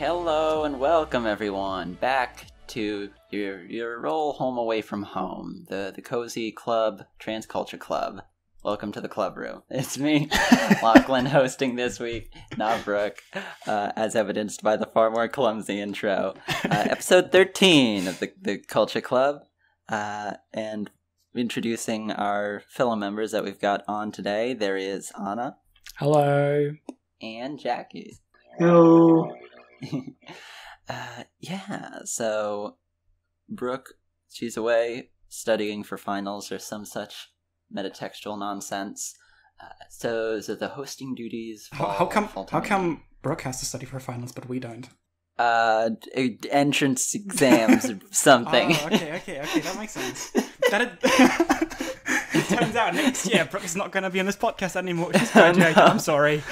Hello and welcome everyone back to your roll home away from home, the cozy club, Transculture Club. Welcome to the club room. It's me, Lachlan, hosting this week, not Brooke, as evidenced by the far more clumsy intro. Episode 13 of the Culture Club, and introducing our fellow members that we've got on today. There is Anna. Hello. And Jackie. Hello. So Brooke, she's away studying for finals or some such metatextual nonsense. So the hosting duties fall, How come Brooke has to study for finals but we don't? Entrance exams or something. Oh, okay, that makes sense. It turns out next year Brooke is not going to be on this podcast anymore, which is tragic. I'm sorry.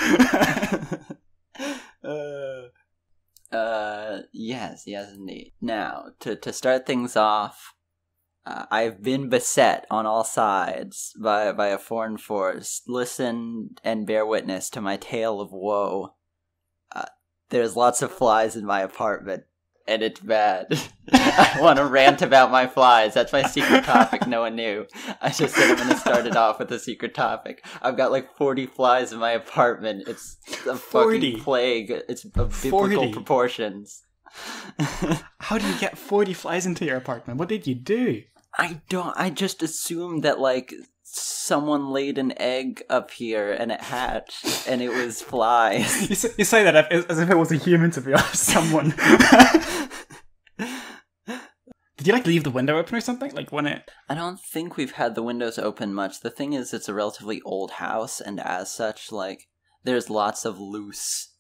Yes, indeed. Now, to start things off, I've been beset on all sides by a foreign force. Listen and bear witness to my tale of woe. There's lots of flies in my apartment, and it's bad. I want to rant about my flies. That's my secret topic no one knew. I just said I'm going to start it off with a secret topic. I've got like 40 flies in my apartment. It's a 40. fucking plague. It's of biblical 40. proportions. How do you get 40 flies into your apartment? What did you do? I just assumed that like someone laid an egg up here and it hatched and it was flies. You say that as if it was a human, to be honest, someone. Did you like leave the window open or something? Like when it... I don't think we've had the windows open much. The thing is, it's a relatively old house, and as such, like, there's lots of loose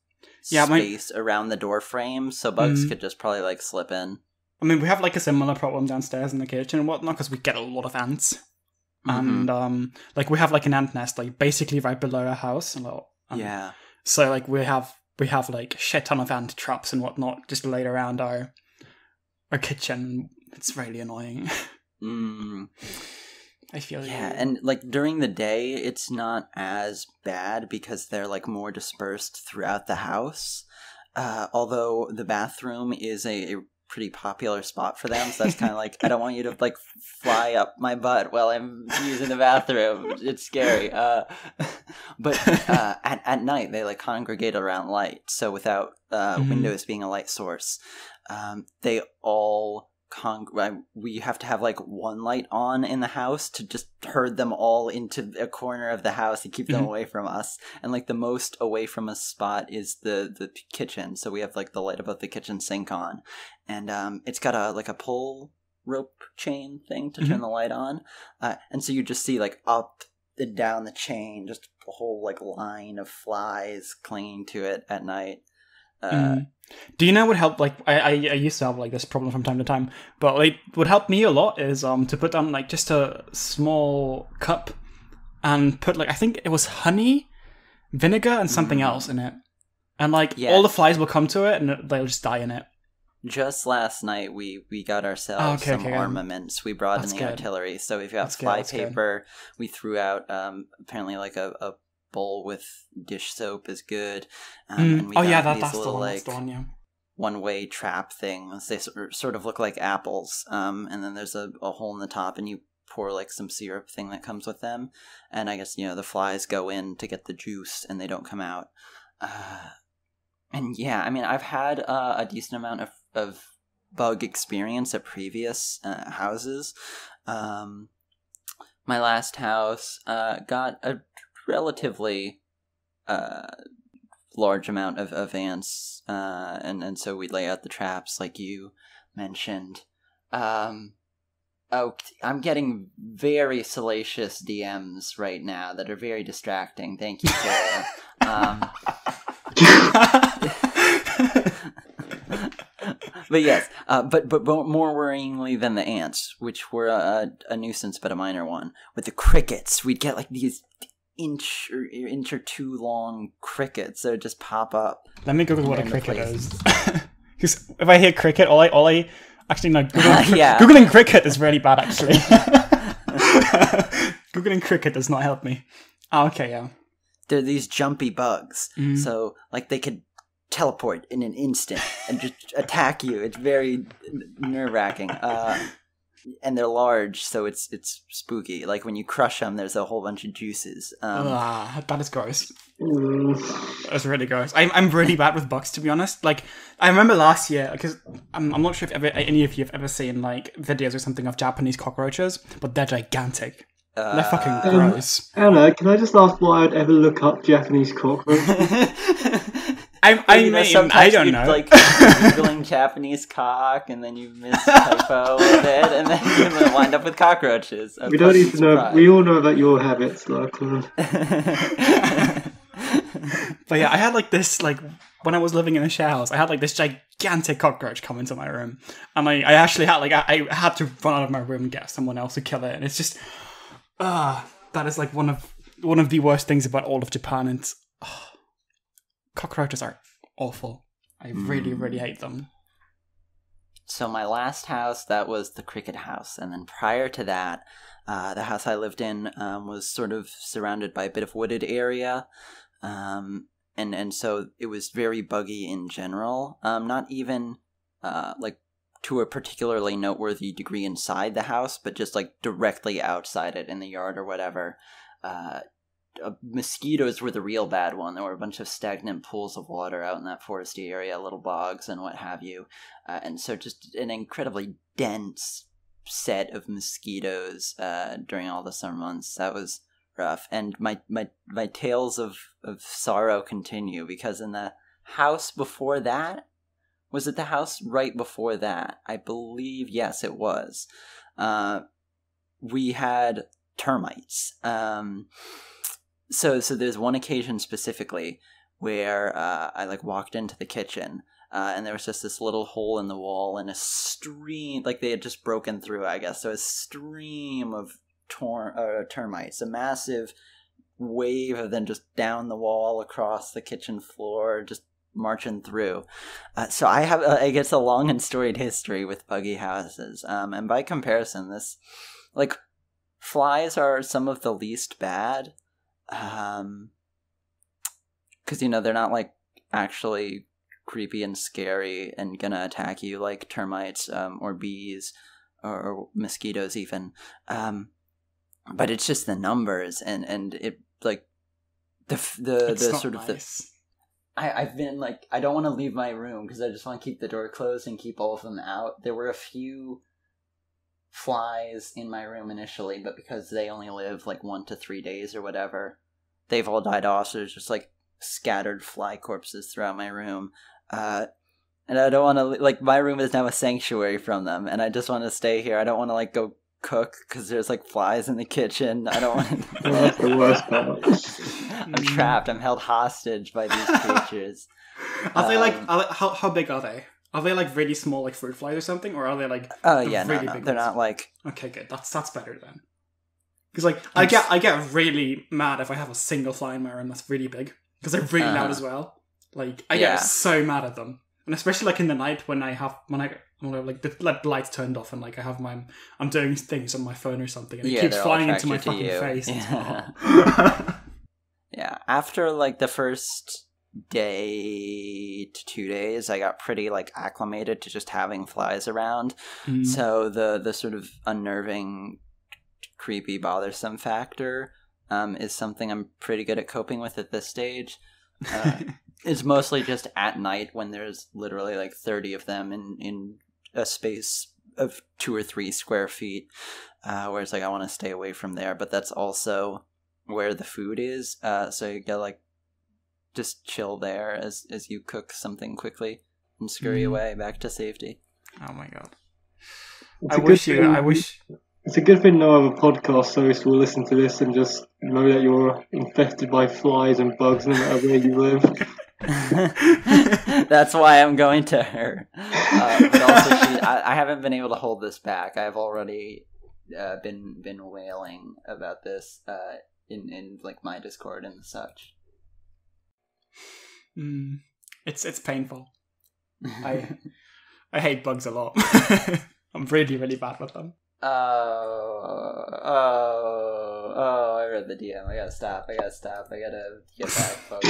space around the door frame, so bugs could just probably, like, slip in. I mean, we have, like, a similar problem downstairs in the kitchen and whatnot, because we get a lot of ants. Mm-hmm. And, like, we have, like, an ant nest, like, basically right below our house. Yeah. So, like, we have, like, a shit ton of ant traps and whatnot just laid around our kitchen. It's really annoying. I feel and like during the day, it's not as bad because they're like more dispersed throughout the house. Although the bathroom is a pretty popular spot for them, so that's kind of like, I don't want you to like fly up my butt while I'm using the bathroom. It's scary. But at night they like congregate around light. So without windows being a light source, they all. We have to have like one light on in the house to just herd them all into a corner of the house and keep them away from us. And like the most away from us spot is the kitchen. So we have like the light above the kitchen sink on, and it's got a pull rope chain thing to turn the light on. And so you just see like up and down the chain, just a whole like line of flies clinging to it at night. Do you know what helped? Like, I used to have like this problem from time to time, but like what helped me a lot is to put down like just a small cup and put like, I think it was honey, vinegar, and something else in it, and like all the flies will come to it and they'll just die in it. Just last night we got ourselves some armaments. We brought in the artillery, so we've got fly paper. Good. We threw out apparently like a bowl with dish soap is good. And we got these little like one-way trap things. They sort of look like apples. And then there's a hole in the top, and you pour like some syrup thing that comes with them. And I guess, the flies go in to get the juice and they don't come out. And yeah, I mean, I've had a decent amount of bug experience at previous houses. My last house got a relatively large amount of ants, and so we lay out the traps like you mentioned. I'm getting very salacious DMs right now that are very distracting. Thank you, Sarah. But yes, but more worryingly than the ants, which were a nuisance but a minor one, with the crickets, we'd get like these inch or two long crickets that would just pop up. Let me Google what a cricket is. Because if I hear cricket, all I actually no. Googling cricket is really bad. Actually, Googling cricket does not help me. Oh, okay, yeah. They're these jumpy bugs, so like they could teleport in an instant and just attack you. It's very nerve-wracking. And they're large, so it's spooky. Like when you crush them, there's a whole bunch of juices. That is gross. That's really gross. I'm really bad with bugs, to be honest. Like I remember last year, because I'm not sure if any of you have ever seen like videos or something of Japanese cockroaches, but they're gigantic. They're fucking gross. Anna, can I just ask why I'd ever look up Japanese cockroaches? I don't know. Like googling Japanese cock, and then you miss typo with it, and then you wind up with cockroaches. We don't need to know. We all know about your habits, Lachlan. But yeah, I had like this, like when I was living in a share house, I had like this gigantic cockroach come into my room, and I actually had I had to run out of my room and get someone else to kill it, and it's just that is like one of the worst things about all of Japan. And cockroaches are awful. I really, really hate them. So my last house, that was the cricket house. And then prior to that, the house I lived in was sort of surrounded by a bit of wooded area. And so it was very buggy in general. Not even like to a particularly noteworthy degree inside the house, but just like directly outside it in the yard or whatever. Mosquitoes were the real bad one. There were a bunch of stagnant pools of water out in that foresty area, little bogs and what have you. And so just an incredibly dense set of mosquitoes during all the summer months. That was rough. And my tales of sorrow continue, because in the house before that, was it the house right before that? I believe, yes, it was. We had termites. So there's one occasion specifically where I like walked into the kitchen and there was just this little hole in the wall and a stream, like they had just broken through, I guess. So a stream of termites, a massive wave of them just down the wall across the kitchen floor, just marching through. So I have, I guess, a long and storied history with buggy houses. And by comparison, this, like, flies are some of the least bad. Because, you know, they're not, like, actually creepy and scary and gonna attack you like termites or bees or mosquitoes even. But it's just the numbers and it, like, the sort of nice. I've been, like, I don't want to leave my room because I just want to keep the door closed and keep all of them out. There were a few flies in my room initially, but because they only live like 1 to 3 days or whatever, they've all died off. So there's just like scattered fly corpses throughout my room. And I don't want to, like, my room is now a sanctuary from them, and I just want to stay here. I don't want to, like, go cook because there's like flies in the kitchen. I don't want to. That's the worst part. I'm trapped. I'm held hostage by these creatures. Are they like? How big are they? Are they like really small, like fruit flies or something, or are they like? Oh yeah, really no, big they're ones? not like. Okay, good. That's better then. Because like I get really mad if I have a single fly in my room that's really big, because they're really loud as well. Like I get so mad at them, and especially like in the night when I like the lights turned off and like I'm doing things on my phone or something and it keeps flying into my fucking face. Yeah. Yeah. After like the first day to 2 days, I got pretty like acclimated to just having flies around. So the sort of unnerving, creepy, bothersome factor is something I'm pretty good at coping with at this stage. It's mostly just at night when there's literally like 30 of them in a space of 2 or 3 square feet, where it's like I want to stay away from there, but that's also where the food is, so you gotta like just chill there as you cook something quickly and scurry away back to safety. Oh my god. I wish. It's a good thing no other podcast host will listen to this and just know that you're infested by flies and bugs no matter where you live. That's why I'm going to her. But also, I haven't been able to hold this back. I've already been wailing about this in like my Discord and such. It's painful. I hate bugs a lot. I'm really, really bad with them. Oh, I read the DM. I gotta stop. I gotta get back, folks.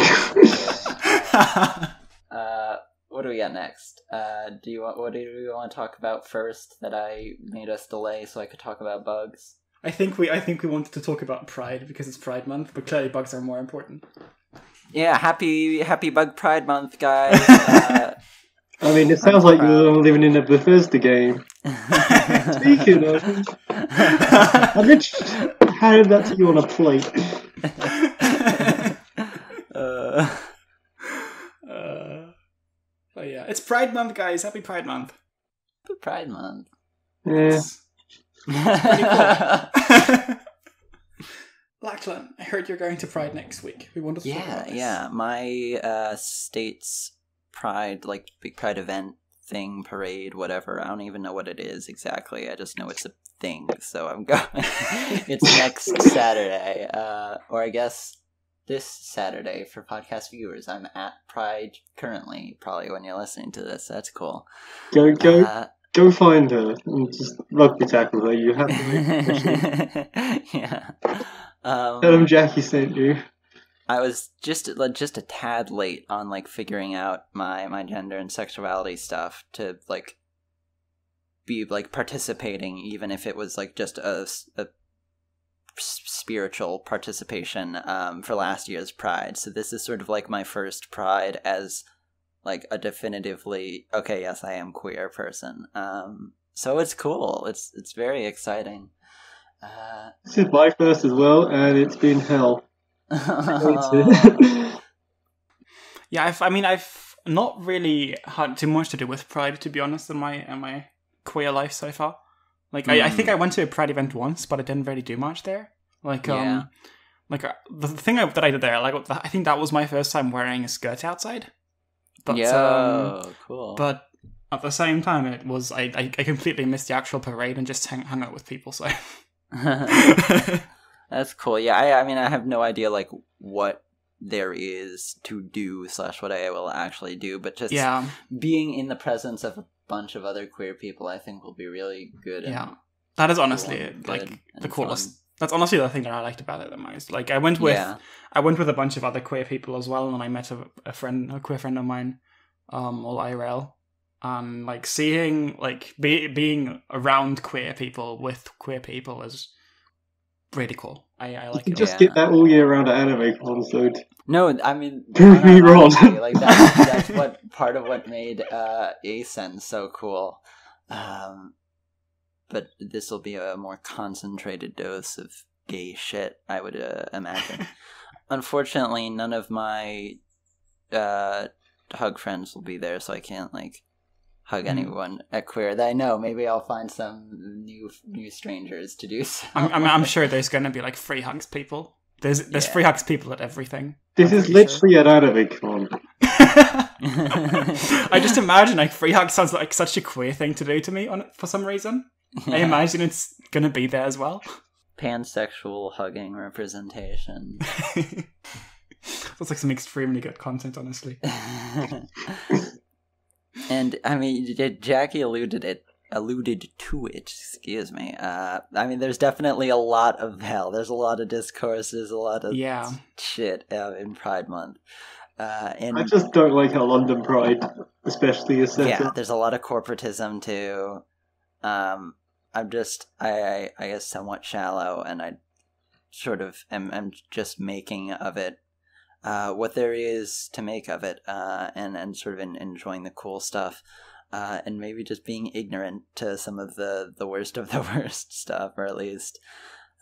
What do we got next? What do we want to talk about first that I made us delay so I could talk about bugs? I think we wanted to talk about Pride because it's Pride Month, but clearly bugs are more important. Yeah, happy Bug Pride Month, guys. I mean, it sounds like you're living in a Bethesda game. Speaking of, I just handed that to you on a plate. But yeah, it's Pride Month, guys. Happy Pride Month. Happy Pride Month. Yeah. Lachlan, I heard you're going to Pride next week. We wanted to talk about this. Yeah. My state's Pride, like big Pride event thing, parade, whatever. I don't even know what it is exactly. I just know it's a thing. So I'm going. It's next Saturday, or I guess this Saturday for podcast viewers. I'm at Pride currently. Probably when you're listening to this. That's cool. Go find her and just rugby tackle her. You have to. Yeah. Tell them Jackie sent you. I was just a tad late on like figuring out my gender and sexuality stuff to like be like participating, even if it was like just a spiritual participation for last year's Pride. So this is sort of like my first Pride as like a definitively okay, yes, I am queer person. So it's cool. It's very exciting. This is my first as well, and it's been hell. Yeah, I've not really had too much to do with Pride, to be honest, in my queer life so far. Like, I think I went to a Pride event once, but I didn't really do much there. Like, the thing that I did there, like, I think that was my first time wearing a skirt outside. But, cool. But at the same time, it was I completely missed the actual parade and just hung out with people. So that's cool. Yeah, I mean, I have no idea like what there is to do / what I will actually do, but just being in the presence of a bunch of other queer people, I think will be really good. Yeah, that is honestly like the coolest. Fun. That's honestly the thing that I liked about it the most. Like I went with a bunch of other queer people as well, and I met a queer friend of mine, all IRL, and like seeing like being around queer people with queer people is really cool. I like it. Just get that all year round at anime cons, dude. No, I mean, prove me wrong. Like that's what part of what made ASEN so cool. But this will be a more concentrated dose of gay shit, I would imagine. Unfortunately, none of my hug friends will be there, so I can't like hug anyone at queer that I know. Maybe I'll find some new strangers to do so. I'm sure there's going to be like free hugs people. There's free hugs people at everything. This is literally an anime con. I just imagine like free hug sounds like such a queer thing to do to me for some reason. I imagine it's gonna be there as well. Pansexual hugging representation. That's like some extremely good content, honestly. And I mean, Jackie alluded to it. Excuse me. I mean, there's definitely a lot of hell. There's a lot of discourse. There's a lot of shit in Pride Month. And I just don't like how London Pride, especially, is set up. There's a lot of corporatism too. I'm just, I guess, somewhat shallow, and I sort of am just making of it what there is to make of it, and sort of enjoying the cool stuff, and maybe just being ignorant to some of the worst of the worst stuff, or at least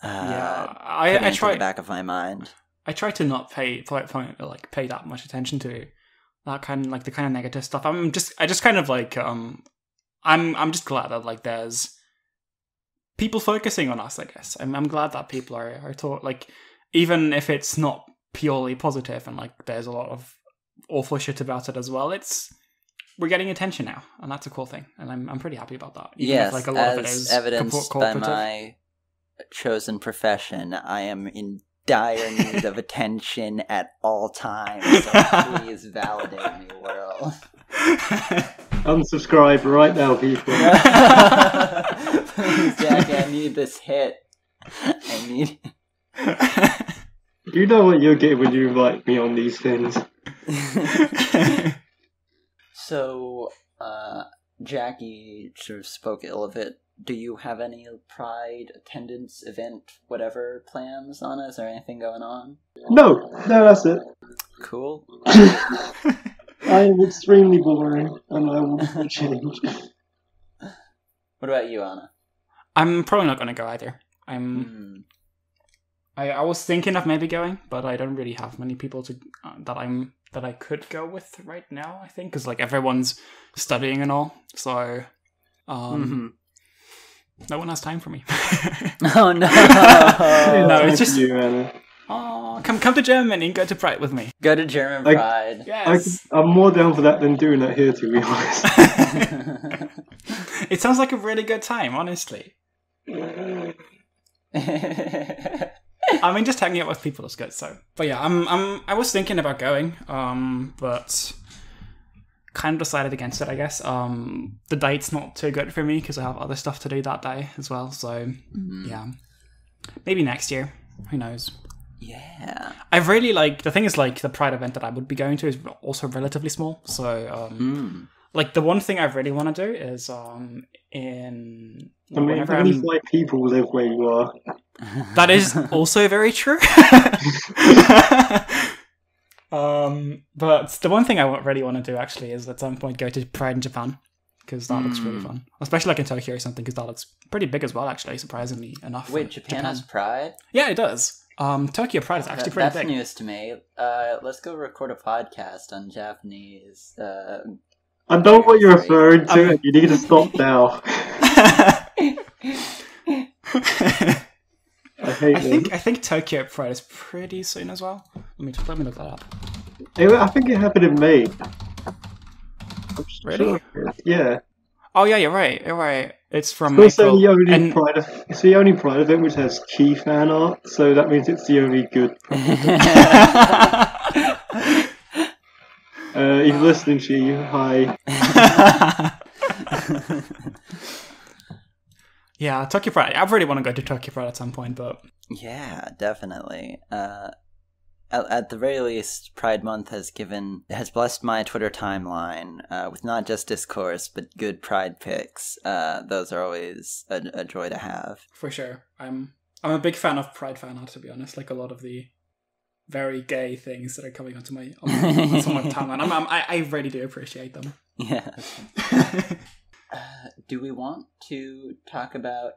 I try in the back of my mind. I try to not pay that much attention to that kind of like the kind of negative stuff. I'm just kind of like I'm just glad that like there's people focusing on us, I guess. I'm glad that people are taught, like, even if it's not purely positive and like there's a lot of awful shit about it as well, we're getting attention now, and that's a cool thing, and I'm pretty happy about that. Even if, like, a lot of it is evidenced by my chosen profession, I am in dire need of attention at all times, so please validate me, world. Unsubscribe right now, people. Please, Jackie, I need this hit. I need You know what you're getting when you invite me on these things. So, Jackie sort of spoke ill of it. Do you have any Pride attendance, event, whatever plans on it? Is there anything going on? No, that's it. Cool. I am extremely boring, and I will change. What about you, Anna? I'm probably not going to go either. I was thinking of maybe going, but I don't really have many people to that I could go with right now. I think because like everyone's studying and all, so no one has time for me. Oh no! No, it's just you, Anna. Oh, come to Germany and go to Pride with me. Go to German Pride. Yes. I'm more down for that than doing that here, to be honest. It sounds like a really good time, honestly. I mean, just hanging out with people is good. So, but yeah, I was thinking about going, but kind of decided against it. I guess the date's not too good for me because I have other stuff to do that day as well. So yeah, maybe next year. Who knows? Yeah, I really like. The thing is, like the Pride event that I would be going to is also relatively small. So like the one thing I really want to do is in. I mean, 25 people live where you are. That is also very true. But the one thing I really want to do actually is at some point go to Pride in Japan because that looks really fun, especially like in Tokyo or something because that looks pretty big as well. Actually, surprisingly enough. Wait, Japan has Pride? Yeah, it does. Tokyo Pride is actually pretty big. That's news to me. Let's go record a podcast on Japanese. I know what you're referring to, and you need to stop now. I think Tokyo Pride is pretty soon as well. Let me look that up. I think it happened in May. Really? Sure. Yeah. Oh yeah, you're right. It's from it's April. It's the only Pride event which has key fan art, so that means it's the only good Pride. If you're listening, Chi, hi. Yeah, Tokyo Pride. I really want to go to Tokyo Pride at some point, but... Yeah, definitely. At the very least, Pride Month has blessed my Twitter timeline with not just discourse, but good Pride pics. Those are always a joy to have. For sure. I'm a big fan of Pride fan art, to be honest. Like a lot of the very gay things that are coming onto my timeline. I really do appreciate them. Yeah. Do we want to talk about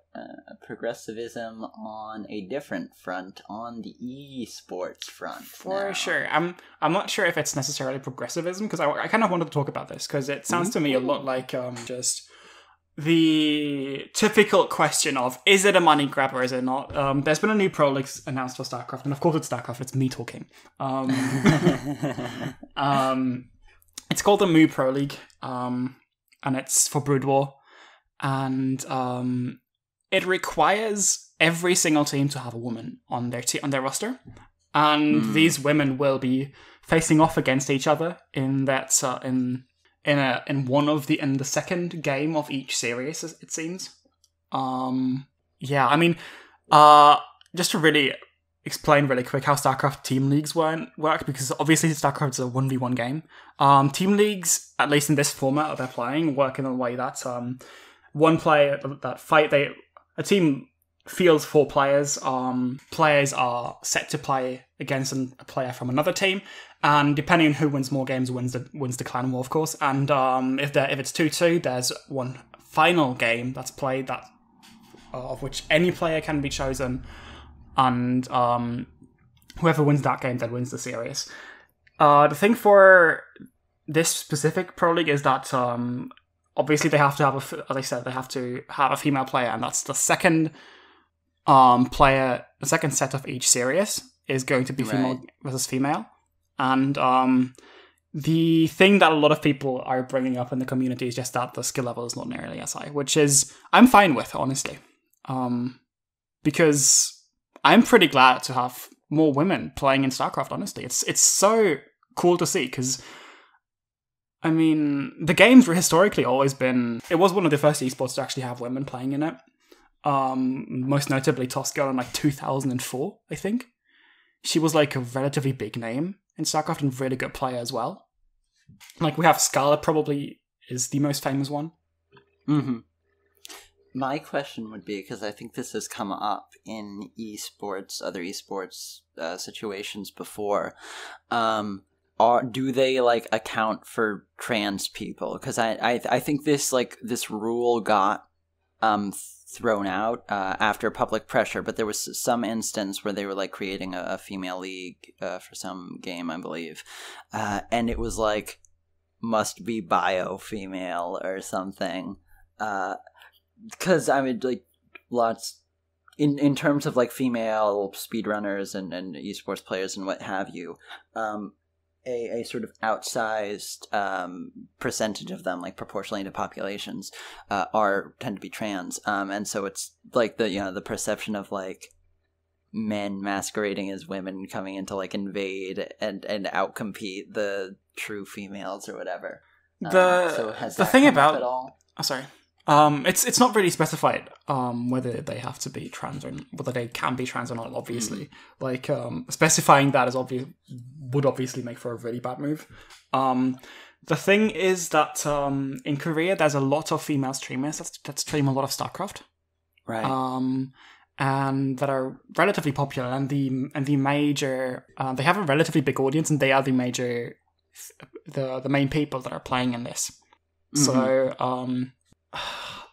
progressivism on a different front, on the esports front? For sure. I'm not sure if it's necessarily progressivism, because I kind of wanted to talk about this, because it sounds to me a lot like just the typical question of, is it a money grab or is it not? There's been a new Pro League announced for StarCraft, and of course it's StarCraft, it's me talking. It's called the Moo Pro League, and it's for Brood War, and it requires every single team to have a woman on their roster, and these women will be facing off against each other in that in the second game of each series, it seems. Yeah, I mean, just to really explain really quick how StarCraft team leagues work, because obviously StarCraft is a 1v1 game. Team leagues, at least in this format that they're playing, work in a way that one player that fight, a team fields 4 players. Players are set to play against a player from another team, and depending on who wins more games wins the clan war, of course. And if it's 2-2, there's one final game that's played of which any player can be chosen, and whoever wins that game then wins the series. The thing for this specific Pro League is that obviously they have to have they have to have a female player, and that's the second player. The second set of each series is going to be female versus female, and the thing that a lot of people are bringing up in the community is just that the skill level is not nearly as high, which is I'm fine with, honestly, because I'm pretty glad to have more women playing in StarCraft, honestly. It's so cool to see, because, I mean, the game's historically always been... It was one of the first esports to actually have women playing in it. Most notably Tosca in, 2004, I think. She was, a relatively big name in StarCraft and really good player as well. Like, we have Scarlet probably is the most famous one. Mm-hmm. My question would be, because I think this has come up in other esports situations before, do they like account for trans people? Because I think this rule got thrown out after public pressure, but there was some instance where they were like creating a female league for some game, I believe, and it was like must be bio female or something. Because I mean, like, lots in terms of like female speedrunners and esports players and what have you, a sort of outsized percentage of them, like proportionally to populations, tend to be trans, and so it's like the perception of like men masquerading as women coming in to like invade and outcompete the true females or whatever. So has that thing come about up at all? Oh, sorry. It's not really specified whether they have to be trans or whether they can be trans or not. Obviously, like specifying that would obviously make for a really bad move. The thing is that in Korea, there's a lot of female streamers that stream a lot of StarCraft, right? And that are relatively popular, and the major they have a relatively big audience, and they are the major the main people that are playing in this. So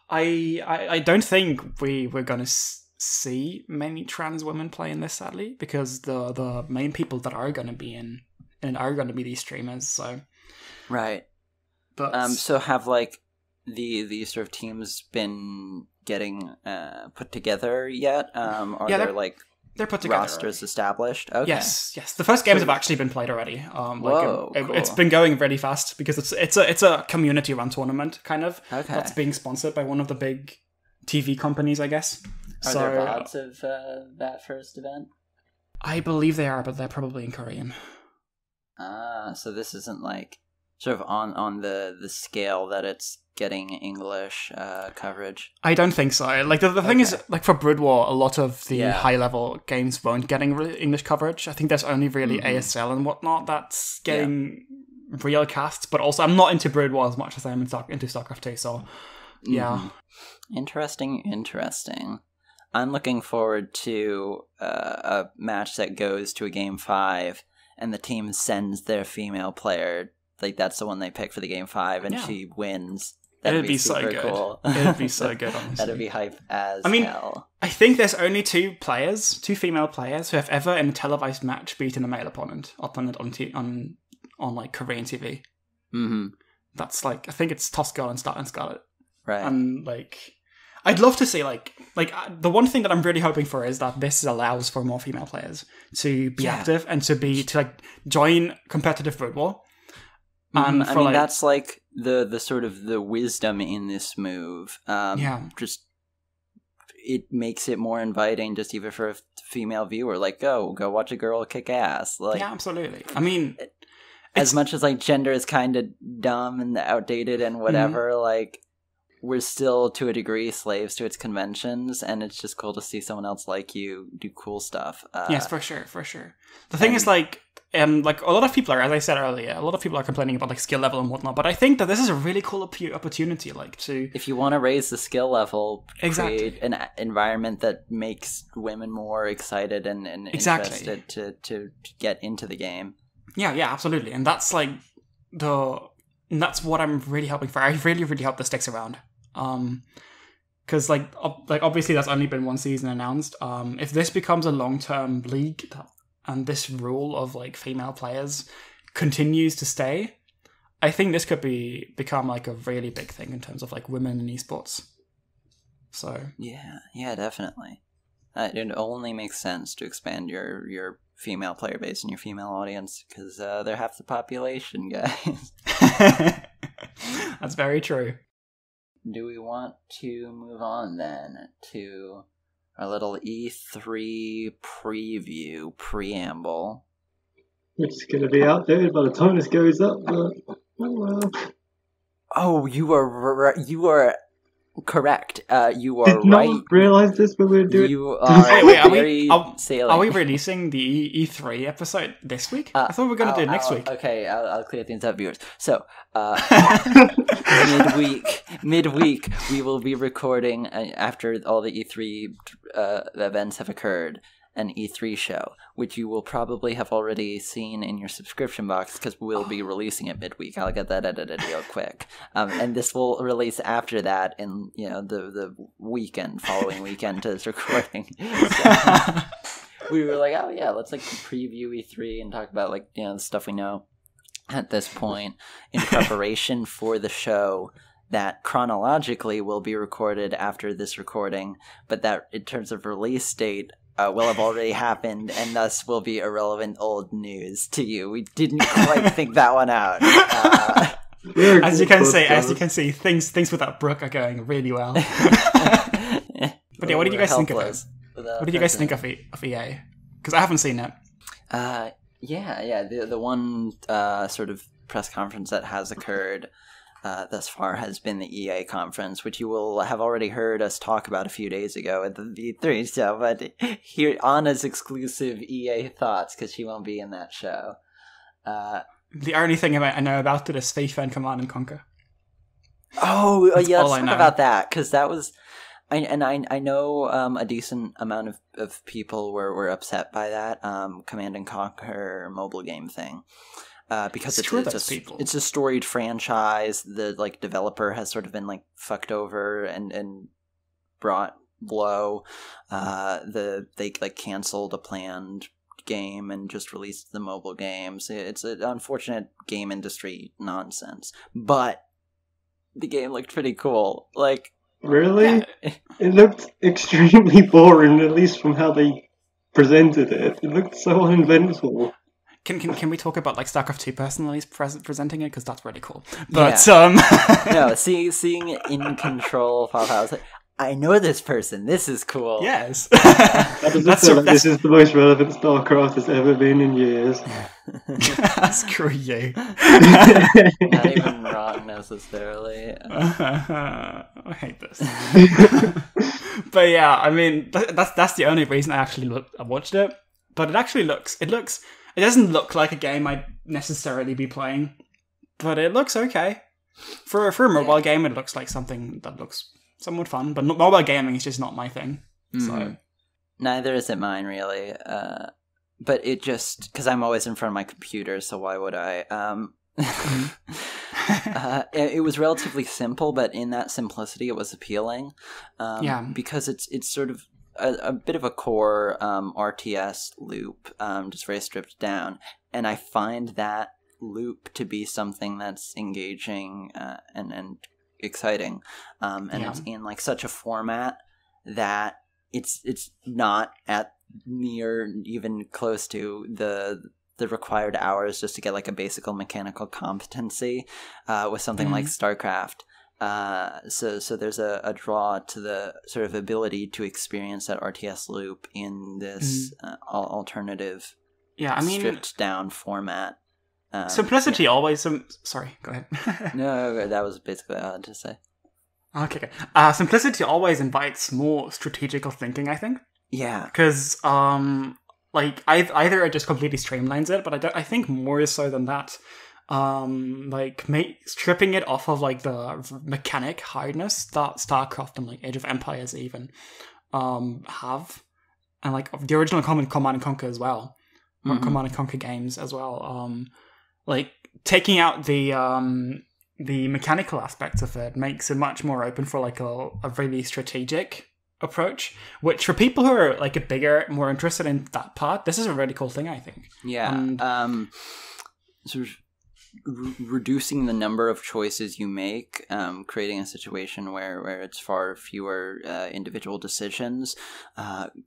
I don't think we're gonna see many trans women playing this, sadly, because the main people that are gonna be are gonna be these streamers. So right, but so have like the sort of teams been getting put together yet? They're put together. Rosters established? Okay. Yes. The first games have actually been played already. Cool. It's been going really fast because it's a community run tournament kind of. Okay. That's being sponsored by one of the big TV companies, I guess. Are there VODs of that first event? I believe they are, but they're probably in Korean. So this isn't like sort of on the scale that it's getting English coverage. I don't think so. Like the thing is, like for Brood War, a lot of the high level games won't get English coverage. I think there's only really ASL and whatnot that's getting real casts. But also, I'm not into Brood War as much as I'm into StarCraft 2. So yeah, interesting. I'm looking forward to a match that goes to a game 5, and the team sends their female player. Like that's the one they pick for the game 5, and she wins. It'd be so good. Cool. It'd be so good, honestly. That'd be hype as hell. I think there's only two female players, who have ever in a televised match beaten a male opponent on like Korean TV. Mm-hmm. That's like, I think it's Tosca and Scarlet. Right. And like, I'd love to see like the one thing that I'm really hoping for is that this allows for more female players to be active and to like join competitive Brood War. And I mean, that's like the sort of the wisdom in this move. Just it makes it more inviting, just even for a female viewer. Like, go watch a girl kick ass. Like, yeah, absolutely. I mean, as much as like gender is kind of dumb and outdated and whatever, like we're still to a degree slaves to its conventions, and it's just cool to see someone else like you do cool stuff. Yes, for sure. The thing is like a lot of people are, as I said earlier, a lot of people are complaining about like skill level and whatnot, but I think that this is a really cool opportunity, like to... If you want to raise the skill level, exactly. Create an environment that makes women more excited and interested to get into the game. Yeah, absolutely. And that's like that's what I'm really hoping for. I really, really hope this sticks around. Because like obviously that's only been one season announced. If this becomes a long-term league and this rule of like female players continues to stay, I think this could become like a really big thing in terms of like women in esports. So yeah, definitely. It only makes sense to expand your female player base and your female audience, because they're half the population, guys. That's very true. Do we want to move on then to our little E3 preview preamble? It's going to be outdated by the time this goes up, but oh well. Oh, you are Correct. You are Did right. not realize this when we were doing. You are very salient. Are we releasing the E3 episode this week? I thought we were going to do it next week. Okay, I'll clear things up, viewers. So, midweek, we will be recording after all the E3 events have occurred. An E3 show, which you will probably have already seen in your subscription box because we'll be releasing it midweek. I'll get that edited real quick, and this will release after that in the following weekend to this recording. So, we were like, oh yeah, let's like preview E3 and talk about like the stuff we know at this point in preparation for the show that chronologically will be recorded after this recording, but that in terms of release date. Will have already happened, and thus will be irrelevant old news to you. We didn't quite think that one out. As you can see, things without Brooke are going really well. But yeah, what did you guys think of it? What did you guys think of EA? Because I haven't seen it. The one sort of press conference that has occurred thus far has been the EA conference, which you will have already heard us talk about a few days ago at the V3 show, but here Anna's exclusive EA thoughts, because she won't be in that show. The only thing I know about it is FIFA and Command & Conquer. Oh, yeah, let's talk about that, because that was... I know a decent amount of people were upset by that Command & Conquer mobile game thing. Because it's a storied franchise. The developer has sort of been fucked over and brought low. They canceled a planned game and just released the mobile games. It's an unfortunate game industry nonsense, but the game looked pretty cool. Really, it looked extremely boring. At least from how they presented it, it looked so uneventful. Can we talk about StarCraft 2 personalities presenting it, because that's really cool. But no, seeing it in control, I was like, I know this person. This is cool. Yes, this is the most relevant StarCraft has ever been in years. Screw you. Not even wrong necessarily. I hate this. But yeah, I mean that's the only reason I watched it. But it actually looks. It doesn't look like a game I'd necessarily be playing, but it looks okay. For a mobile game, it looks like something that looks somewhat fun, but mobile gaming is just not my thing. Mm-hmm. So neither is it mine, really. But it just... Because I'm always in front of my computer, so why would I? It was relatively simple, but in that simplicity, it was appealing. Because it's sort of a bit of a core RTS loop, just very stripped down, and I find that loop to be something that's engaging and exciting, it's in such a format that it's not at near even close to the required hours just to get a basic mechanical competency with something like StarCraft. So there's a draw to the sort of ability to experience that RTS loop in this alternative, stripped down format. Simplicity always. Sorry, go ahead. No, that was basically what I had to say. Okay. Simplicity always invites more strategical thinking, I think. Yeah, because either it just completely streamlines it, but I think more so than that. Stripping it off of the mechanic hardness that StarCraft and Age of Empires even have, and the original Command and Conquer as well, Command and Conquer games as well. Taking out the mechanical aspects of it makes it much more open for a really strategic approach, which for people who are more interested in that part, this is a really cool thing, I think. Sort of reducing the number of choices you make, creating a situation where it's far fewer individual decisions,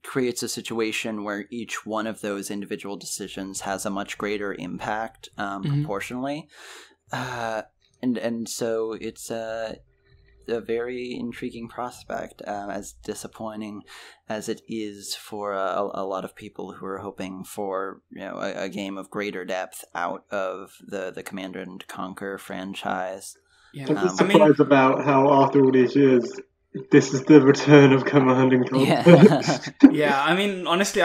creates a situation where each one of those individual decisions has a much greater impact proportionally. And so it's a very intriguing prospect, as disappointing as it is for a lot of people who are hoping for a game of greater depth out of the Command and Conquer franchise. I'm just surprised about how after all these years this is the return of Command and Conquer. Yeah. Yeah, I mean, honestly,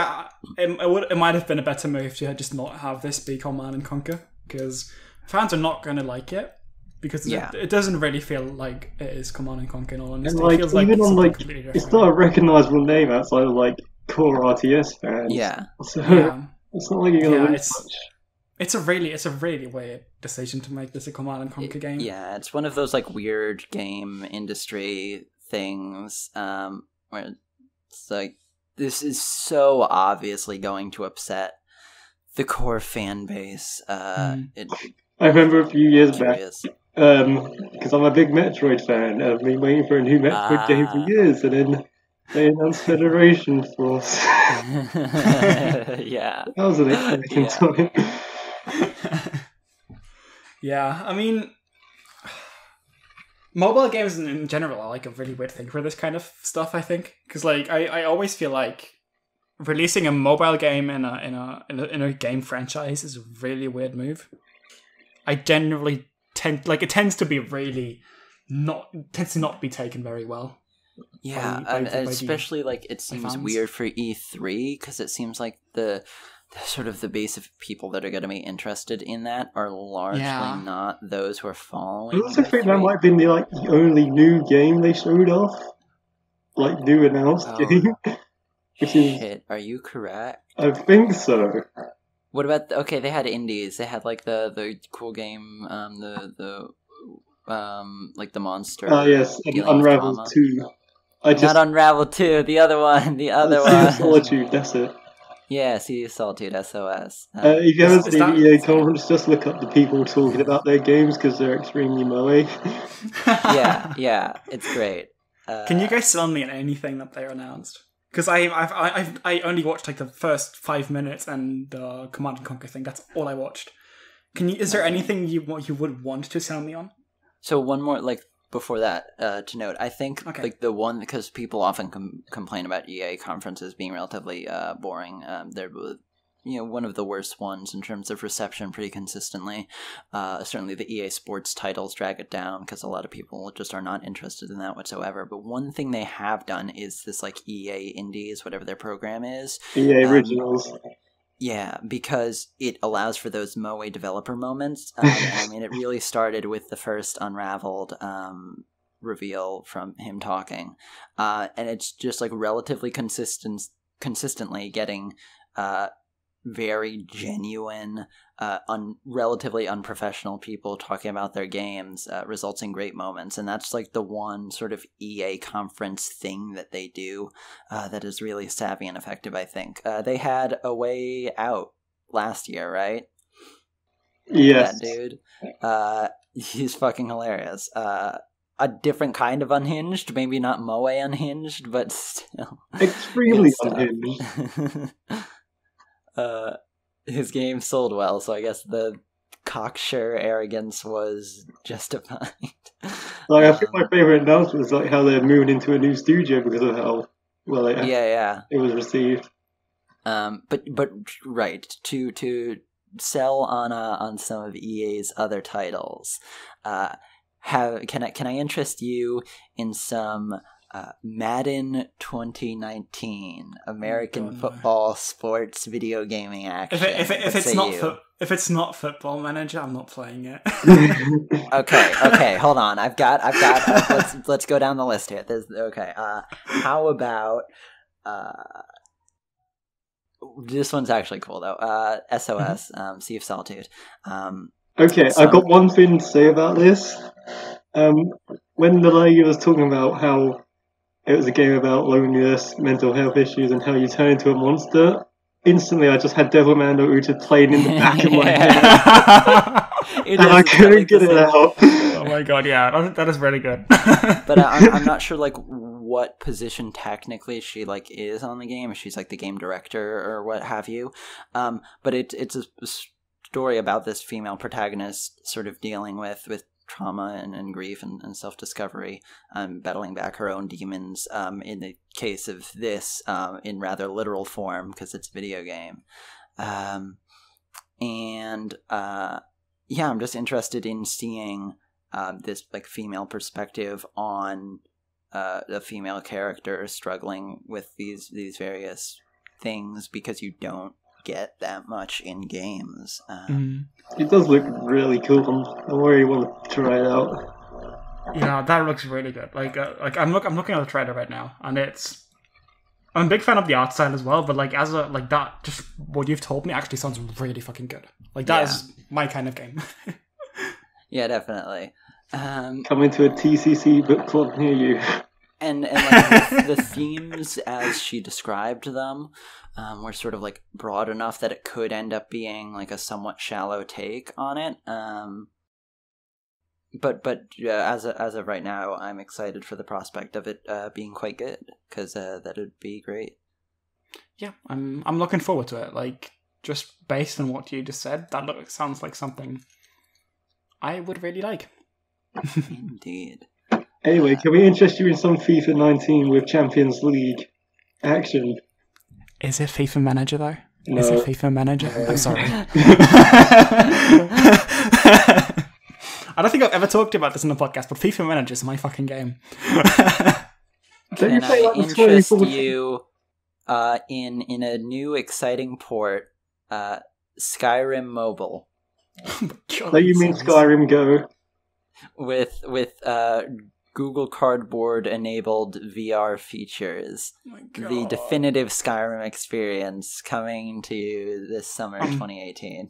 it might have been a better move to just not have this be Command and Conquer, because fans are not going to like it, because it doesn't really feel like it is Command and Conquer, in all honesty. And, like, it feels like even on, something like, completely different. it's not a recognisable name outside of, like, core RTS fans. Yeah. So, Yeah. it's not like you're going to lose much. It's a really weird decision to make this a Command and Conquer game. Yeah, it's one of those like weird game industry things where it's like, this is so obviously going to upset the core fan base. I remember a few years back, because I'm a big Metroid fan, I've been waiting for a new Metroid game for years, and then they announced Federation Force. Yeah. That was an exciting time. Yeah, I mean, mobile games in general are like a really weird thing for this kind of stuff, I think, because like I always feel like releasing a mobile game in a game franchise is a really weird move. I generally it tends to not be taken very well. Yeah, by especially like it seems weird for E3, because it seems like the sort of the base of people that are going to be interested in that are largely not those who are following. I also think that might have been the only new game they showed off, like new announced game. Shit, are you correct? I think so. What about they had indies. They had like the cool game, like the monster. Oh yes, and Unravel 2. Not Unravel 2, the other one. The other one. Solitude, that's it. Yeah, Sea of Solitude, SOS. If you haven't seen the EA conference, just look up the people talking about their games, because they're extremely moe. yeah, it's great. Can you guys sell me on anything that they announced? Because I only watched like the first 5 minutes and the Command and Conquer thing. That's all I watched. Is there anything you would want to sell me on? So one more before that to note, I think like the one, because people often complain about EA conferences being relatively boring. They're one of the worst ones in terms of reception pretty consistently. Certainly the EA Sports titles drag it down, because a lot of people just are not interested in that whatsoever. But one thing they have done is this like EA Indies, whatever their program is. EA Originals. Yeah, because it allows for those moe developer moments. I mean, it really started with the first Unraveled reveal from him talking. And it's just like relatively consistently getting very genuine, relatively unprofessional people talking about their games, results in great moments. And that's like the one sort of EA conference thing that they do that is really savvy and effective, I think. They had A Way Out last year, right? Yes. That dude. He's fucking hilarious. A different kind of unhinged, maybe not moe unhinged, but still. Extremely unhinged. His game sold well, so I guess the cocksure arrogance was justified. I think my favorite announcement was how they're moving into a new studio because of how well it was received. But right, to sell on some of EA's other titles, can I interest you in some Madden 2019 American football sports video gaming action? If it's not Football Manager, I'm not playing it. Okay, hold on. I've got. Let's go down the list here. How about this one's actually cool though. SOS, Sea of Solitude. Okay, I've got one thing to say about this. When the lady was talking about how it was a game about loneliness, mental health issues, and how you turn into a monster, instantly I just had Devilman Rooted playing in the back of my head. And I couldn't get it out. Oh my god, yeah, that is really good. But I'm not sure what position technically she is on the game, if she's the game director or what have you. But it's a story about this female protagonist sort of dealing with trauma and grief and self-discovery, battling back her own demons, in the case of this, in rather literal form, because it's a video game. I'm just interested in seeing this female perspective on a female character struggling with these various things because you don't get that much in games. It does look really cool. I really want to try it out. Yeah, that looks really good. Like I'm looking at the trailer right now, and I'm a big fan of the art style as well. But like that, just what you've told me actually sounds really fucking good. Like that is my kind of game. Yeah, definitely. Coming to a TCC book club near you. And like the themes as she described them were sort of like broad enough that it could end up being like a somewhat shallow take on it. But as of right now, I'm excited for the prospect of it being quite good, because that would be great. Yeah, I'm looking forward to it. Like, just based on what you just said, that sounds like something I would really like. Indeed. Anyway, can we interest you in some FIFA 19 with Champions League action? Is it FIFA Manager, though? No. Is it FIFA Manager? I'm sorry. I don't think I've ever talked about this in the podcast, but FIFA Manager is my fucking game. Can I interest you in a new exciting port, Skyrim Mobile? So you mean Skyrim Go? With Google Cardboard enabled VR features. The definitive Skyrim experience coming to you this summer 2018.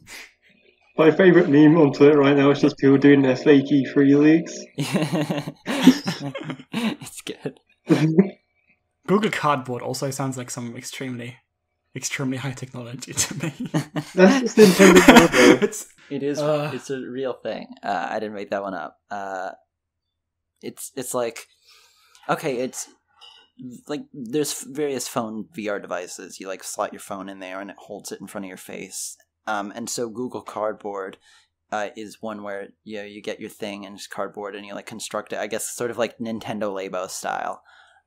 My favourite meme on Twitter right now is just people doing their fake E3 leaks. It's good. Google Cardboard also sounds like some extremely high technology to me. That's just Nintendo. It is. It's a real thing. I didn't make that one up. It's like, okay, it's like there's various phone VR devices. You like slot your phone in there and it holds it in front of your face. And so Google Cardboard is one where you get your thing and it's cardboard and you like construct it. I guess sort of like Nintendo Labo style.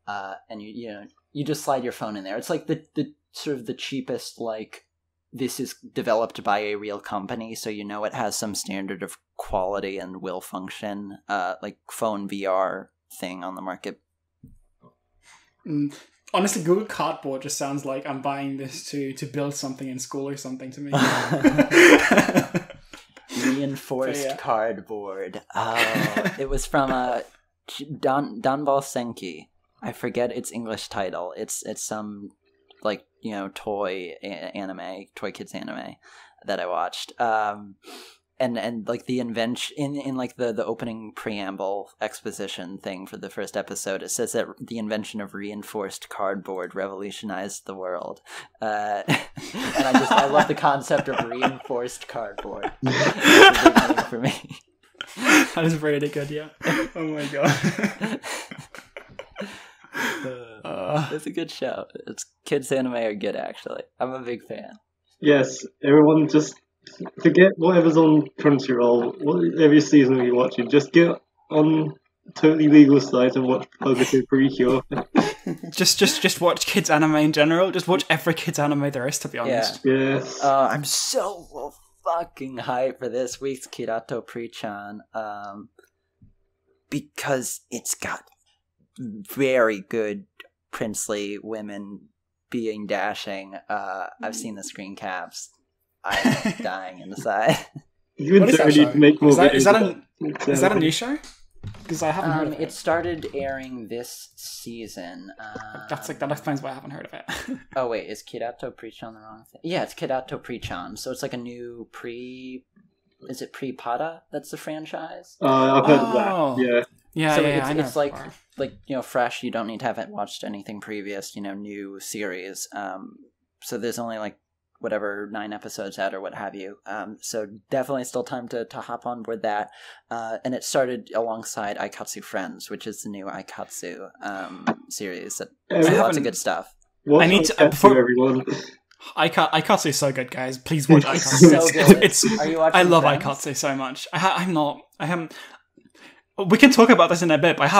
And you just slide your phone in there. It's like the sort of the cheapest, like, this is developed by a real company, so it has some standard of quality and will function, like phone VR thing on the market. Honestly, Google Cardboard just sounds like I'm buying this to build something in school or something to me. Reinforced cardboard. Oh, it was from Danbal Senki. I forget its English title. It's some like toy kids anime that I watched. And like the invention in like the opening preamble exposition thing for the first episode, it says that the invention of reinforced cardboard revolutionized the world. And I love the concept of reinforced cardboard. It's a big thing for me. That is really good, yeah. Oh my god. It's a good show. Kids anime are good, actually. I'm a big fan. Yes, everyone just forget whatever's on Crunchyroll, whatever season you're watching. Just get on totally legal sites and watch Purgatory Precure. just watch kids anime in general. Just watch every kids anime there is, to be honest. Yeah. Yes. I'm so fucking hyped for this week's Kirato Pre-chan, because it's got very good princely women being dashing. I've seen the screen caps. I'm dying inside. What is that show? Is that a new show? Because I haven't heard of it. It started airing this season. That explains why I haven't heard of it. Oh wait, is Kirato Pre-chan the wrong thing? Yeah, it's Kirato Pre-chan. So it's like a new Is it Pre-Pada? That's the franchise. I've heard of that. Yeah. Yeah, so yeah, it's like fresh. You don't need to have watched anything previous. New series. So there's only like whatever 9 episodes out or what have you. So definitely still time to hop on board that. And it started alongside Aikatsu Friends, which is the new Aikatsu series that has lots of good stuff. I need to before everyone. Aikatsu is so good, guys. Please watch Aikatsu. So good. Are you watching? I love Aikatsu so much. I'm not. I haven't. We can talk about this in a bit, but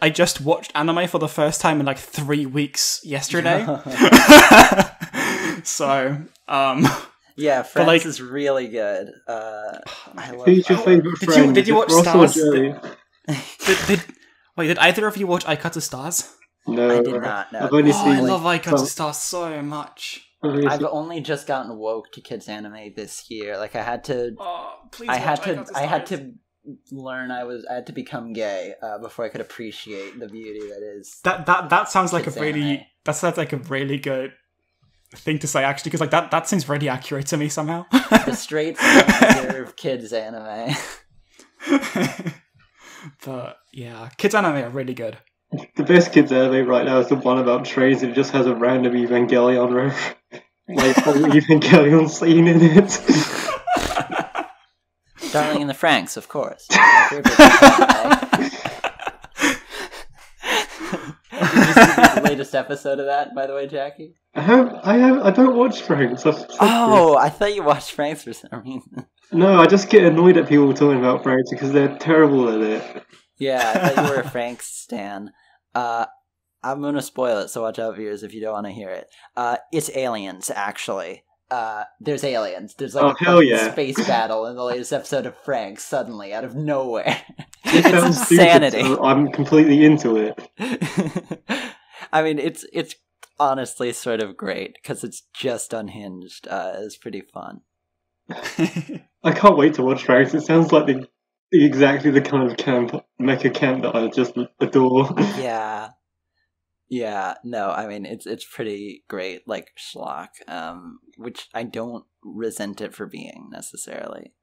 I just watched anime for the first time in like 3 weeks yesterday. So, yeah, Friends is really good. I love Who's your favourite friend? Did you watch Stars? Wait, did either of you watch I Cut the Stars? No, I did not know. I've only Oh, seen. I love I Cut some- the Stars so much. I've only just gotten woke to kids anime this year. Like I had to, Oh, please I watch had I to, Cut the I had Stars. to learn I had to become gay before I could appreciate the beauty that is. That sounds like kids a really anime. that sounds like a really good thing to say actually, because like that seems really accurate to me somehow. The straights don't deserve kids anime. But yeah, kids anime are really good. The best kids anime right now is the one about trains. It just has a random Evangelion like whole Evangelion scene in it. Darling in the Franxx, of course. My favorite anime. Did you see the latest episode of that, by the way, Jackie? I don't watch Franks. Oh, I thought you watched Franxx for some reason. No, I just get annoyed at people talking about Franks because they're terrible at it. Yeah, I thought you were a Franxx stan. I'm gonna spoil it, so watch out, viewers, if you don't want to hear it. It's aliens, actually. There's aliens. There's like Oh, a hell fucking yeah. space battle in the latest episode of Franxx, suddenly, out of nowhere. It It's sounds stupid, insanity. so I'm completely into it. I mean, it's honestly sort of great, because it's just unhinged. It's pretty fun. I can't wait to watch Franks. It sounds like exactly the kind of mecha camp that I just adore. Yeah, no, I mean, it's pretty great, like, schlock, which I don't resent it for being, necessarily.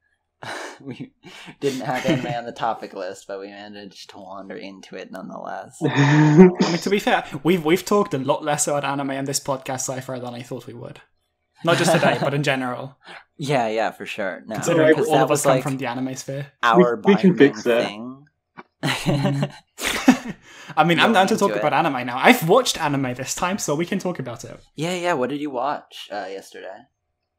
We didn't have anime on the topic list, but we managed to wander into it nonetheless. I mean, to be fair, we've talked a lot less about anime on this podcast so far than I thought we would. Not just today, but in general. Yeah, for sure. No, Considering because all that of us was come like from the anime sphere. our We can binding fix that. thing. I mean, I'm down to Going talk into about anime now. I've watched anime this time, so we can talk about it. Yeah. What did you watch yesterday?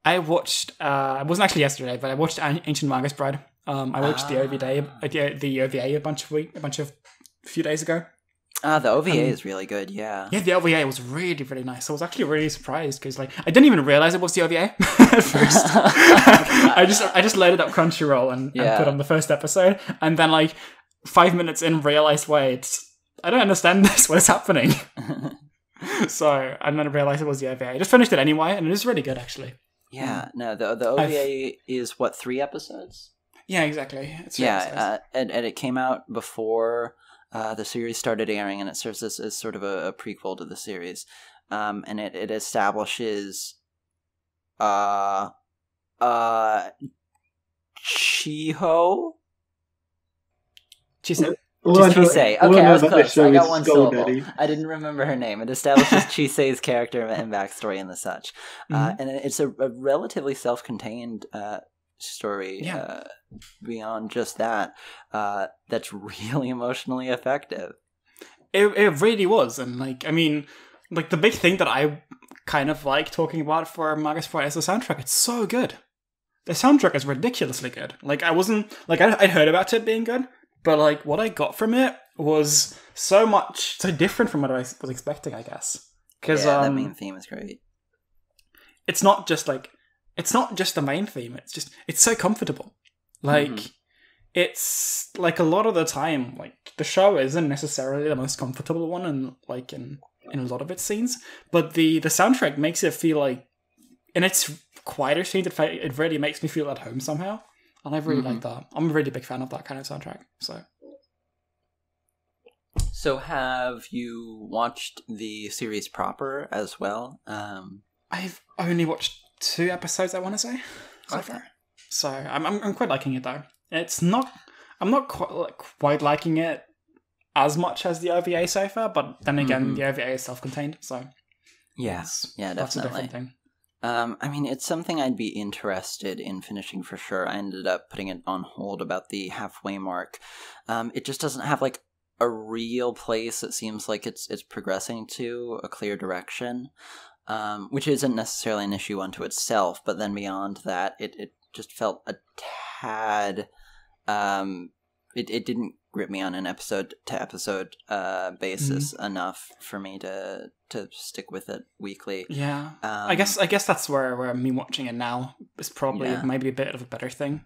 I watched, it wasn't actually yesterday, but I watched Ancient Magus Bride. I watched the OVA a few days ago. The OVA is really good. Yeah. Yeah, the OVA was really, really nice. I was actually really surprised because, like, I didn't even realize it was the OVA at first. I just loaded up Crunchyroll and put on the first episode, and then like 5 minutes in, realized, wait, I don't understand this. What is happening? So, and then I realized it was the OVA. I just finished it anyway, and it is really good, actually. Yeah. No, the OVA is what, 3 episodes? Yeah, exactly. It's 3 episodes. And it came out before the series started airing, and it serves as sort of a prequel to the series. And it establishes Chiho? Chise. Chisei. Okay, I was close. I got one syllable. Daddy. I didn't remember her name. It establishes Chisei's character and backstory and the such. And it's a relatively self-contained story beyond just that. That's really emotionally effective. It really was. And, like, I mean, like, the big thing that I kind of like talking about for Magus Bride is the soundtrack. It's so good. The soundtrack is ridiculously good. Like, I wasn't... Like, I'd heard about it being good, but, like, what I got from it was so different from what I was expecting, I guess. Because that main theme is great. it's not just the main theme. It's so comfortable. Like, it's like a lot of the time, like, the show isn't necessarily the most comfortable one, and like in a lot of its scenes, but the soundtrack makes it feel like, in its quieter scenes, it really makes me feel at home somehow, and I really like that. I'm a really big fan of that kind of soundtrack. So have you watched the series proper as well? I've only watched 2 episodes, I want to say, so far. So I'm quite liking it though. I'm not quite liking it as much as the OVA so far, but then again, the OVA is self-contained, so yeah, definitely. That's a different thing. I mean, it's something I'd be interested in finishing for sure. I ended up putting it on hold about the halfway mark. It just doesn't have like a real place. It seems like it's progressing to a clear direction, which isn't necessarily an issue unto itself. But then beyond that, it just felt a tad. It didn't grip me on an episode to episode basis enough for me to stick with it weekly. Yeah, I guess that's where me watching it now is probably maybe a bit of a better thing.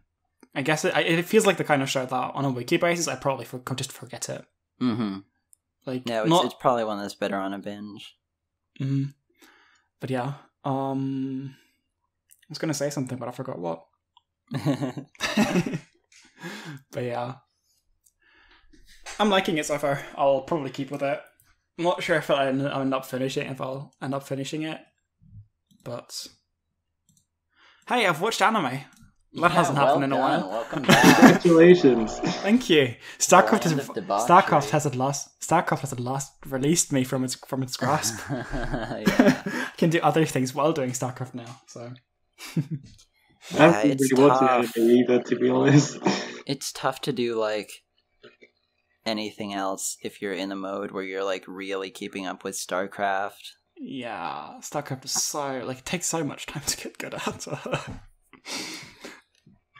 I guess it feels like the kind of show that on a weekly basis I probably just forget it. Mm-hmm. Like, No, not. it's probably one that's better on a binge. Mhm. But yeah, I was gonna say something, but I forgot what. But yeah, I'm liking it so far. I'll probably keep with it. I'm not sure if I'll end up finishing it, but hey, I've watched anime. That hasn't happened in a while. Welcome back. Congratulations. Thank you. StarCraft Land of debauchery. StarCraft has at last released me from its grasp. Yeah. I can do other things while doing StarCraft now. So I haven't it's really watched tough. anime either, to be honest. It's tough to do like anything else if you're in a mode where you're like really keeping up with StarCraft. yeah, StarCraft is so like it takes so much time to get good at.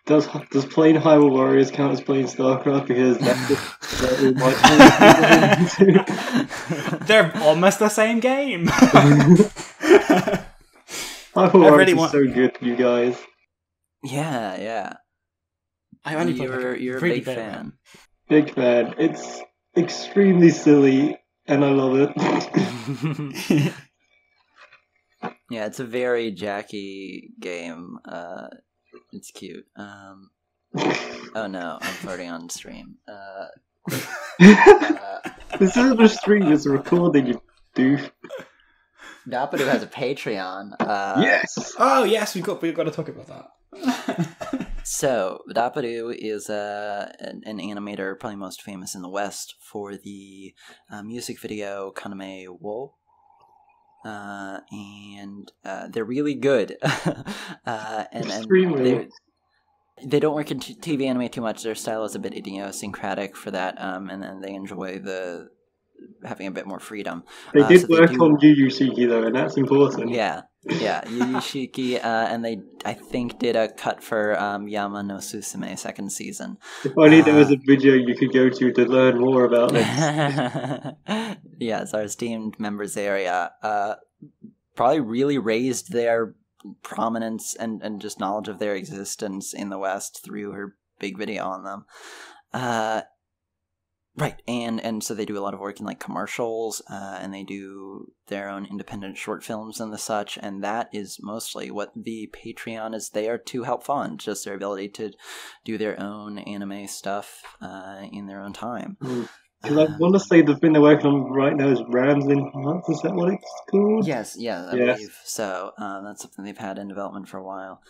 Does playing Hyrule Warriors count as playing StarCraft? Because that's just all my time. They're almost the same game. Hyrule Warriors is so good, you guys. Yeah. I only played You're a really big fan. Big fan. It's extremely silly, and I love it. Yeah, it's a very Jackie game. It's cute. Oh no, I'm farting on stream. This isn't a stream, it's a recording, you doof. Dapadu has a Patreon. Yes! Oh yes, we've got to talk about that. So, Dapadu is an animator, probably most famous in the West, for the music video Kaname wo. And they're really good. Extremely. They don't work in TV anime too much. Their style is a bit idiosyncratic for that, and then they enjoy having a bit more freedom. They did work on Yu Yu Shiki though, and that's important. Yeah, Yu Yu Shiki, and they, I think, did a cut for Yama no Susume second season. If only there was a video you could go to learn more about this. Yes, our esteemed members area probably really raised their prominence and just knowledge of their existence in the West through her big video on them. Right, and so they do a lot of work in like commercials, and they do their own independent short films and the such, and that is mostly what the Patreon is there to help fund, just their ability to do their own anime stuff in their own time. Because I want to say the thing they're working on right now is Rams in Hearts, is that what it's called? Yes, I believe so. That's something they've had in development for a while.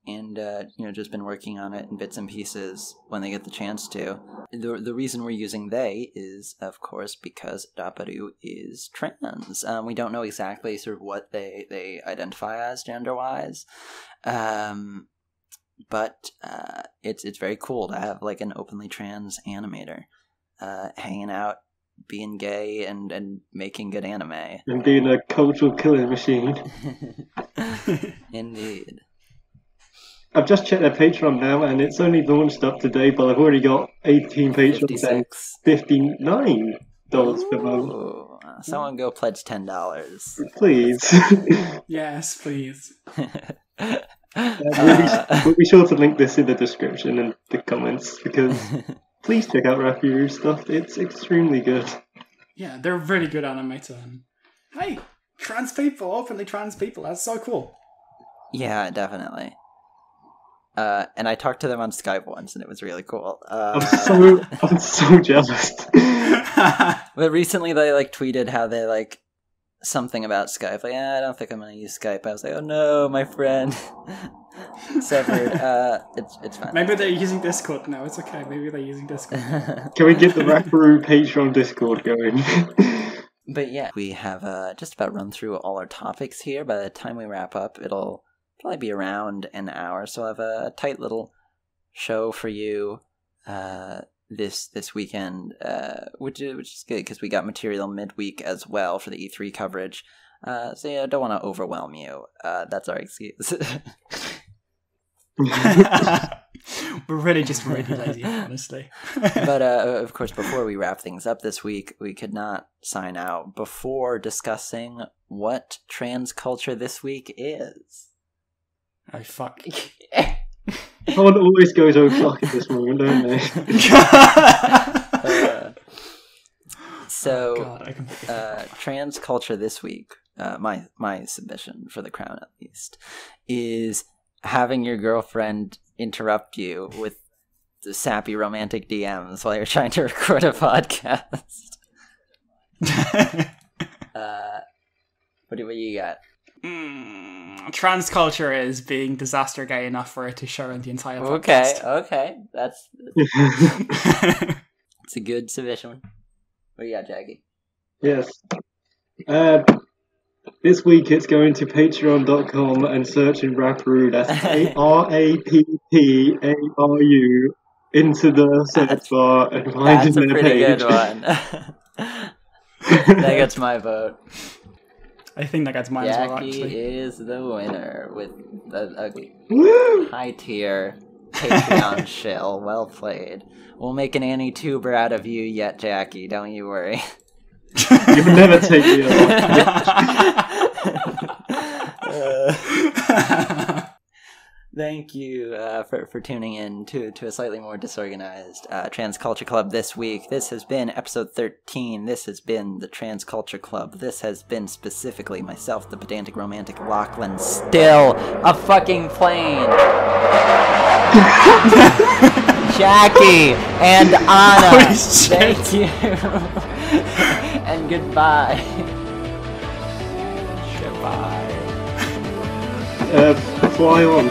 And just been working on it in bits and pieces when they get the chance to. The reason we're using they is, of course, because Daparu is trans. We don't know exactly sort of what they identify as gender-wise, but it's very cool to have like an openly trans animator hanging out, being gay, and making good anime. And being a cultural killing machine. Indeed. I've just checked their Patreon now, and it's only launched up today, but I've already got 18 patrons and $59 per month. Someone go pledge $10. Please. Yes, please. We'll be sure to link this in the description and the comments, because please check out Rafiru's stuff. It's extremely good. Yeah, they're a really good animator. And hey, trans people, openly trans people, that's so cool. Yeah, definitely. And I talked to them on Skype once, and it was really cool. I'm so jealous. But recently, they like tweeted how they like something about Skype. Like, I don't think I'm gonna use Skype. I was like, oh no, my friend severed. It's fine. Maybe they're using Discord now. It's okay. Maybe they're using Discord. Can we get the Rafiru Patreon Discord going? But yeah, we have just about run through all our topics here. By the time we wrap up, it'll probably be around an hour, so I'll have a tight little show for you this weekend, which is good because we got material midweek as well for the E3 coverage. So yeah, I don't want to overwhelm you. That's our excuse. We're really just really lazy, honestly. But of course, before we wrap things up this week, we could not sign out before discussing what trans culture this week is. Oh, fuck. Someone always goes, oh fuck, at this moment, don't they? So, God, I completely forgot. trans culture this week, my submission for the crown at least, is having your girlfriend interrupt you with the sappy romantic DMs while you're trying to record a podcast. What do you got? Trans culture is being disaster gay enough for it to show in the entire podcast. Okay, that's it's a good submission. What do you got, Jackie? Yes. This week it's going to patreon.com and searching Raparu. That's RAPPARU into the search bar and finding That's a their pretty page. good one. That gets my vote. I think that gets mine as well, Jackie actually. is the winner with a Woo! high tier Patreon shill. Well played. We'll make an Annie Tuber out of you yet, Jackie. Don't you worry. You can never take me away. Thank you for tuning in to a slightly more disorganized Trans Culture Club this week. This has been episode 13. This has been the Trans Culture Club. This has been specifically myself, the pedantic romantic Lachlan, still a fucking plane. Jackie and Anna, Holy shit. thank you. And goodbye. Goodbye. Fly on.